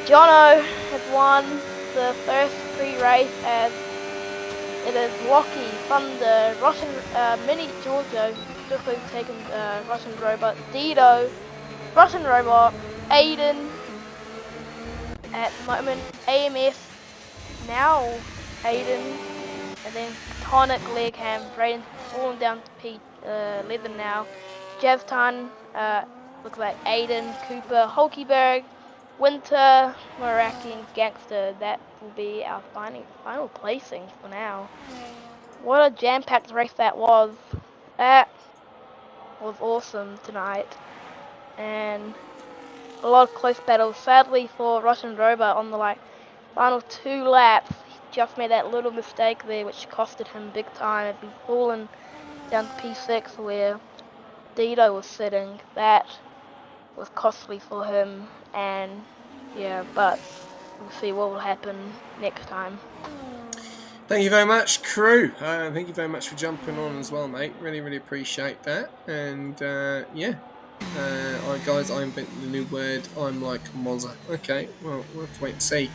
Jono has won the first pre-race, as it is Lockie, Thunder, Russian Mini Giorgio, just overtaken Russian Robot, Dito, Russian Robot, Aiden, at the moment AMS, now Aiden, and then Tonic, Legham, Brayden falling down to P11 now. Javtan, looks like Aiden, Cooper, Hulkenberg, Winter, Meraki, and Gangster. That will be our final placings for now. What a jam-packed race that was. That was awesome tonight. And a lot of close battles. Sadly for Russian Robot on the final 2 laps, just made that little mistake there, which costed him big time. Had been fallen down to P6 where Dito was sitting. That was costly for him, and yeah, but we'll see what will happen next time. Thank you very much, crew. Thank you very much for jumping on as well, mate. Really, really appreciate that. And yeah, guys, I invented a new word. I'm like Mozza. Okay, well, we'll have to wait and see.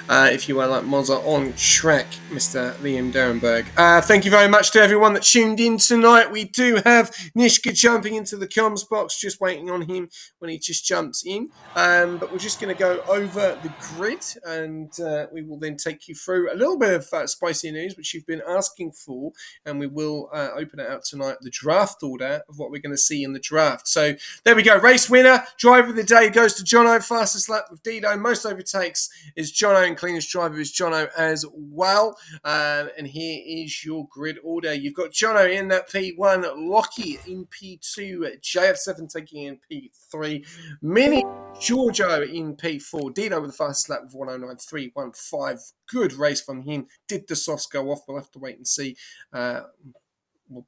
If you are like Mozza on track, Mr. Liam Derenberg. Thank you very much to everyone that tuned in tonight. We do have Nishka jumping into the comms box, just waiting on him when he just jumps in. But we're just going to go over the grid, and we will then take you through a little bit of spicy news, which you've been asking for, and we will open it out tonight, the draft order of what we're going to see in the draft. So there we go. Race winner, driver of the day goes to Jono. Fastest lap with Dido. Most overtakes is Jono, and cleanest driver is Jono as well. And here is your grid order. You've got Jono in that P1, Lockie in P2, JF7 taking in P3, Mini Giorgio in P4, Dido with the fastest lap with 109.315. Good race from him. Did the softs go off? We'll have to wait and see.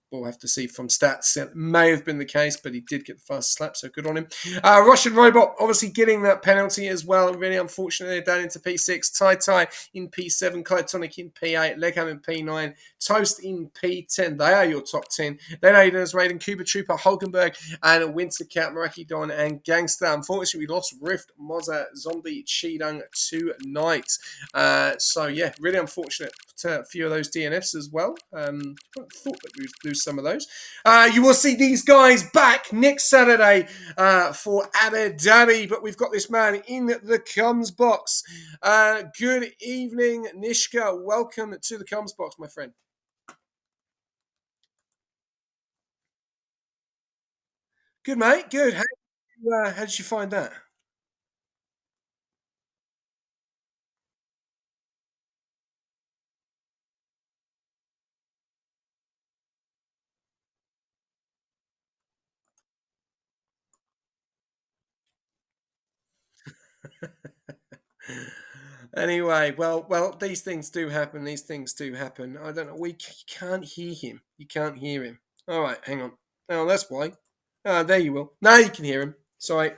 We'll have to see from stats. It may have been the case, but he did get the fastest lap, so good on him. Russian Robot obviously getting that penalty as well. Really unfortunately, down into P6. Tai in P7. Clytonic in P8. Legham in P9. Toast in P10. They are your top 10. Then Aiden's Raiden, Cuba Trooper, Hulkenberg, and Winter Cat, Maraki Don, and Gangster. Unfortunately, we lost Rift, Mozza, Zombie, Chidung tonight. So, yeah, really unfortunate to a few of those DNFs as well. I thought that we'd lose some of those. You will see these guys back next Saturday for Abu Dhabi, but we've got this man in the comms box. Good evening, Nishka. Welcome to the comms box, my friend. Good, mate. Good. How did you find that? Anyway, well, these things do happen. These things do happen. I don't know. You can't hear him. You can't hear him. All right, hang on. Oh, that's why. There you will. Now you can hear him. Sorry.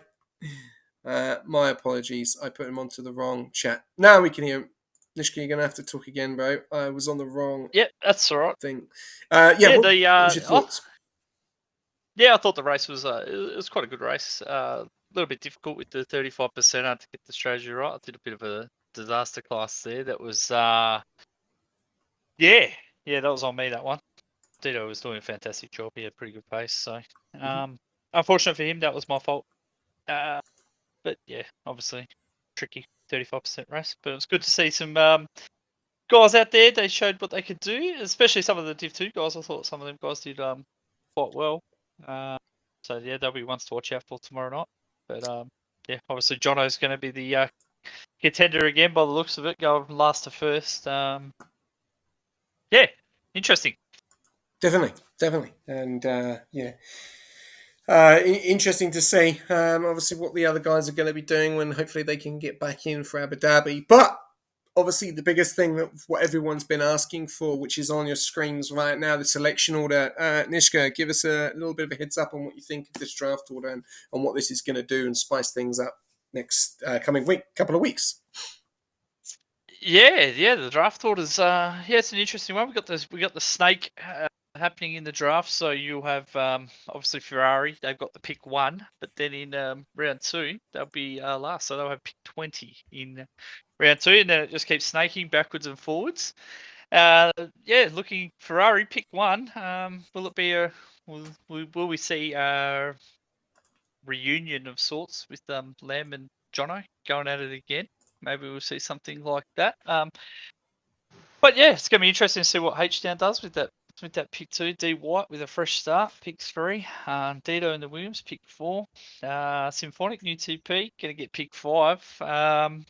My apologies. I put him onto the wrong chat. Now we can hear him. Nishka, you're gonna have to talk again, bro. I was on the wrong. Yeah, that's all right. Thing. What was your thoughts? Yeah, I thought the race was it was quite a good race. A little bit difficult with the 35% to get the strategy right. I did a bit of a disaster class there. That was yeah, that was on me, that one. Dido was doing a fantastic job. He had a pretty good pace. So unfortunate for him, that was my fault. But yeah, obviously tricky 35% race. But it was good to see some guys out there. They showed what they could do, especially some of the Div 2 guys. I thought some of them guys did quite well. So yeah, there'll be ones to watch out for tomorrow night. But yeah, obviously Jono's going to be the contender again by the looks of it, going from last to first. Yeah, interesting. Definitely, and yeah. Interesting to see, obviously, what the other guys are going to be doing when hopefully they can get back in for Abu Dhabi. But obviously, the biggest thing that what everyone's been asking for, which is on your screens right now, the selection order. Nishka, give us a little bit of a heads up on what you think of this draft order and on what this is going to do and spice things up next coming couple of weeks. Yeah, the draft orders. Yeah, it's an interesting one. We got the snake happening in the draft. So you'll have obviously Ferrari. They've got the pick 1, but then in round 2 they'll be last. So they'll have pick 20 in round 2, and then it just keeps snaking backwards and forwards. Yeah, looking Ferrari pick 1. Will it be will we see a reunion of sorts with Lamb and Jono going at it again? Maybe we'll see something like that. But yeah, it's going to be interesting to see what H-Down does with that pick 2. D White with a fresh start, pick 3. Dido and the Williams, pick 4. Symphonic, new TP, going to get pick 5.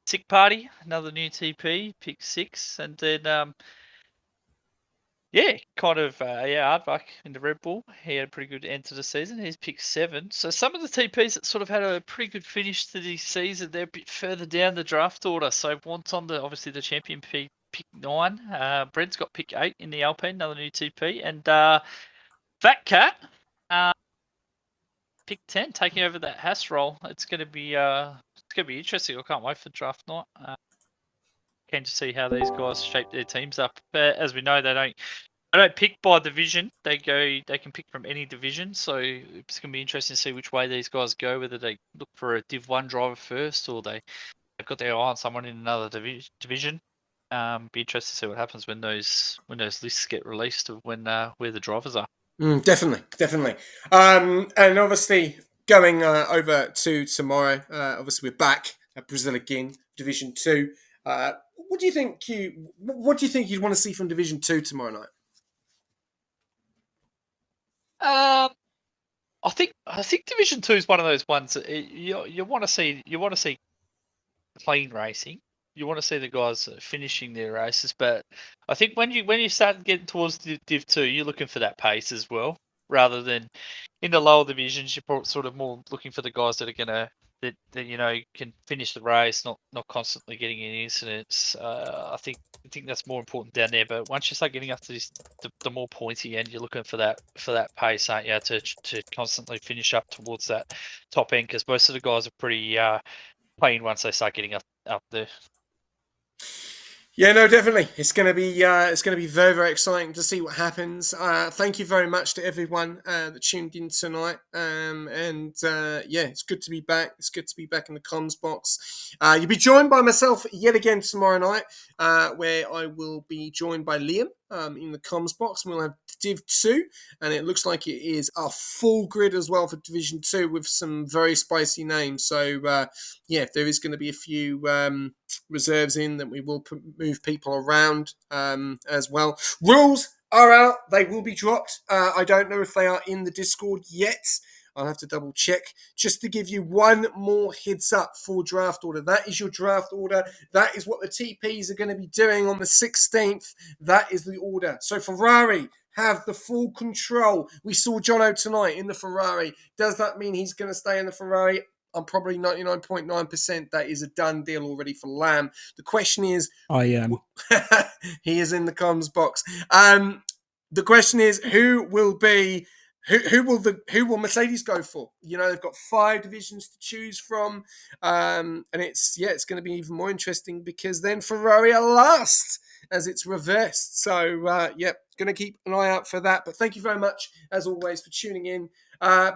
Sick Party, another new TP, pick 6. And then, yeah, kind of, Aardvark in the Red Bull. He had a pretty good end to the season. He's pick 7. So some of the TPs that sort of had a pretty good finish to the season, they're a bit further down the draft order. So Wonton, obviously the champion pick 9. Brent's got pick 8 in the Alpine, another new TP. And Fat Cat, pick 10, taking over that Haas role. It's going to be interesting. I can't wait for draft night. Keen to see how these guys shape their teams up. But as we know, they don't pick by division. They can pick from any division. So it's going to be interesting to see which way these guys go. Whether they look for a Div 1 driver first, or they've got their eye on someone in another division. Be interested to see what happens when those lists get released of where the drivers are. Definitely. And obviously going over to tomorrow. Obviously we're back at Brazil again, Division 2. What do you think you'd want to see from Division 2 tomorrow night? I think Division 2 is one of those ones that you want to see. You want to see clean racing. You want to see the guys finishing their races, but I think when you start getting towards Div 2, you're looking for that pace as well, rather than in the lower divisions. You're sort of more looking for the guys that are gonna that can finish the race, not constantly getting in incidents. I think that's more important down there. But once you start getting up to the more pointy end, you're looking for that pace, aren't you? To constantly finish up towards that top end, because most of the guys are pretty clean once they start getting up there. Yeah, no, definitely. It's going to be very, very exciting to see what happens. Thank you very much to everyone that tuned in tonight. It's good to be back. It's good to be back in the comms box. You'll be joined by myself yet again tomorrow night, where I will be joined by Liam in the comms box. We'll have Div 2, and it looks like it is a full grid as well for Division 2 with some very spicy names. So, there is going to be a few reserves in that we will move people around as well. Rules are out. They will be dropped. I don't know if they are in the Discord yet. I'll have to double check. Just to give you one more heads up for draft order. That is your draft order. That is what the TPs are going to be doing on the 16th. That is the order. So Ferrari have the full control. We saw Jono tonight in the Ferrari. Does that mean he's going to stay in the Ferrari? I'm probably 99.9% that is a done deal already for Lamb. The question is... I am. He is in the comms box. The question is, who will Mercedes go for? They've got 5 divisions to choose from. And it's going to be even more interesting because then Ferrari are last as it's reversed. So, going to keep an eye out for that. But thank you very much, as always, for tuning in.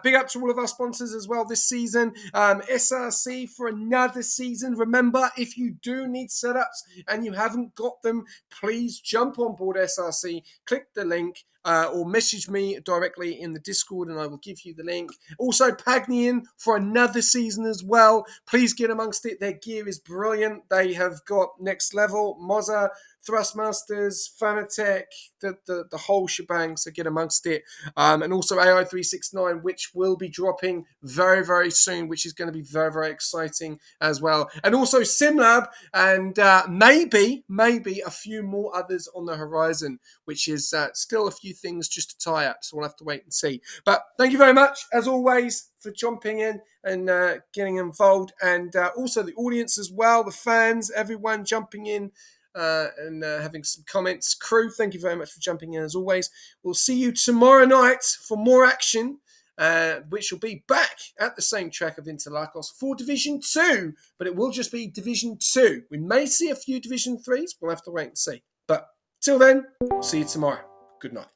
Big up to all of our sponsors as well this season. SRC for another season. Remember, if you do need setups and you haven't got them, please jump on board SRC, click the link, or message me directly in the Discord and I will give you the link. Also, Pagnian for another season as well. Please get amongst it. Their gear is brilliant. They have got next level, Moza, Thrustmasters, Fanatec, the whole shebang, so get amongst it. And also AI369, which will be dropping very, very soon, which is going to be very, very exciting as well. And also SimLab, and maybe a few more others on the horizon, which is still a few things just to tie up, so we'll have to wait and see. But thank you very much, as always, for jumping in and getting involved, and also the audience as well, the fans, everyone jumping in and having some comments. Crew, thank you very much for jumping in as always. We'll see you tomorrow night for more action, which will be back at the same track of Interlagos for Division 2, but it will just be Division 2. We may see a few Division 3s, we'll have to wait and see. But till then, we'll see you tomorrow. Good night.